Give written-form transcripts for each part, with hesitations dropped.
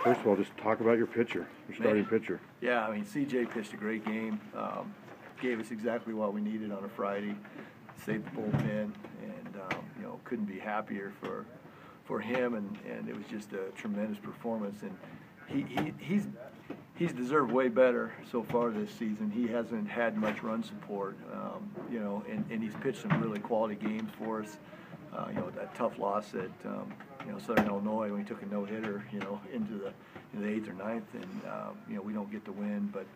First of all, just talk about your pitcher, your starting pitcher. Yeah, I mean, CJ pitched a great game. Gave us exactly what we needed on a Friday. Saved the bullpen, and you know, couldn't be happier for him. And it was just a tremendous performance. And he's deserved way better so far this season. He hasn't had much run support, you know, and he's pitched some really quality games for us. You know, that tough loss at you know, Southern Illinois when he took a no-hitter, you know, into the 8th or 9th, and you know, we don't get the win, but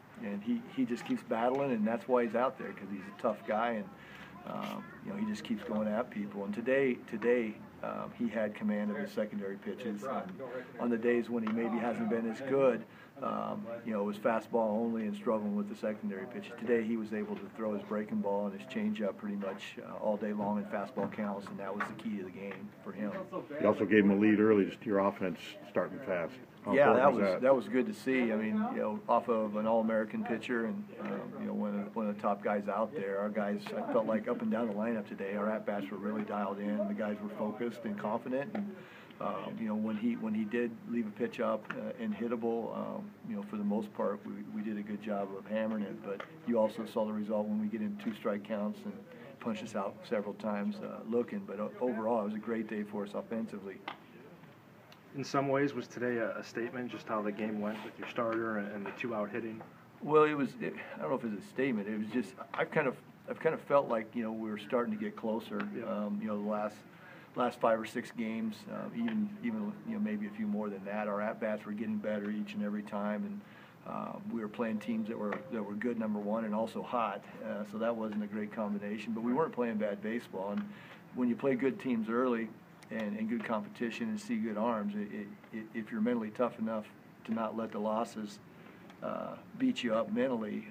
he just keeps battling, and that's why he's out there, because he's a tough guy, and you know, he just keeps going at people. And today he had command of his secondary pitches. On the days when he maybe hasn't been as good, you know, it was fastball only and struggling with the secondary pitches. Today he was able to throw his breaking ball and his changeup pretty much all day long in fastball counts, and that was the key to the game for him. You also gave him a lead early, just your offense starting fast. How yeah, that was good to see. I mean, you know, off of an All-American pitcher, and you know, one of the top guys out there. Our guys, I felt like up and down the lineup today, our at-bats were really dialed in. The guys were focused and confident. And you know, when he did leave a pitch up and hittable, you know, for the most part, we did a good job of hammering it. But you also saw the result when we get in 2 strike counts and punched us out several times looking. But overall, it was a great day for us offensively. In some ways, was today a statement, just how the game went with your starter and the 2-out hitting? Well, I don't know if it was a statement. It was just I've kind of felt like, you know, we were starting to get closer. Yeah. You know, the last 5 or 6 games, even you know, maybe a few more than that. Our at bats were getting better each and every time, and we were playing teams that were good, number one, and also hot. So that wasn't a great combination. But we weren't playing bad baseball. And when you play good teams early, and good competition and see good arms, if you're mentally tough enough to not let the losses beat you up mentally,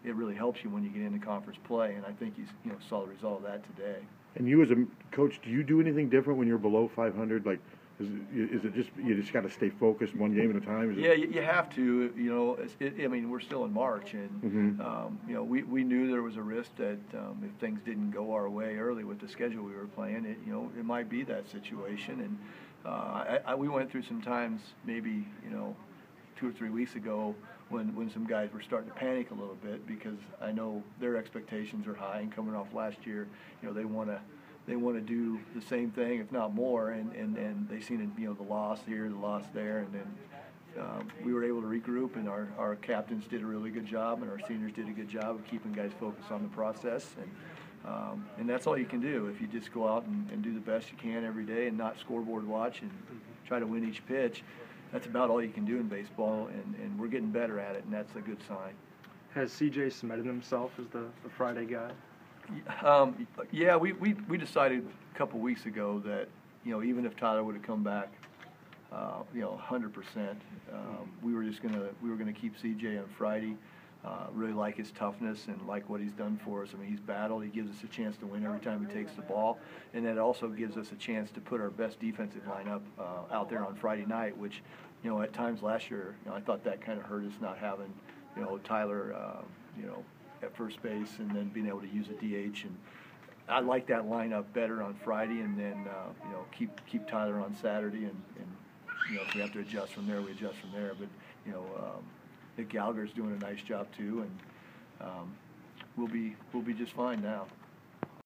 it really helps you when you get into conference play. And I think you saw the result of that today. And you as a coach, do you do anything different when you're below 500? Like, is it just you just got to stay focused one game at a time? Yeah, you have to. You know, I mean, we're still in March, and you know, we knew there was a risk that if things didn't go our way early with the schedule we were playing, it might be that situation. And we went through some times, maybe 2 or 3 weeks ago, when some guys were starting to panic a little bit, because I know their expectations are high, and coming off last year, you know, they want to do the same thing, if not more, and they seen it, you know, the loss here, the loss there, and then we were able to regroup, and our captains did a really good job, and our seniors did a good job of keeping guys focused on the process, and that's all you can do if you just go out and do the best you can every day and not scoreboard watch and try to win each pitch. That's about all you can do in baseball, and we're getting better at it, and that's a good sign. Has CJ cemented himself as the Friday guy? Yeah, we decided a couple weeks ago that, you know, even if Tyler would have come back, you know, 100%, we were gonna keep CJ on Friday. Really like his toughness and like what he's done for us. I mean, he's battled. He gives us a chance to win every time he takes the ball, and that also gives us a chance to put our best defensive lineup out there on Friday night, which, you know, at times last year, you know, I thought that kind of hurt us not having, you know, Tyler, you know, at first base, and then being able to use a DH. And I like that lineup better on Friday, and then you know, keep Tyler on Saturday, and you know, if we have to adjust from there, we adjust from there. But you know, Nick Gallagher's doing a nice job too, and we'll be just fine now.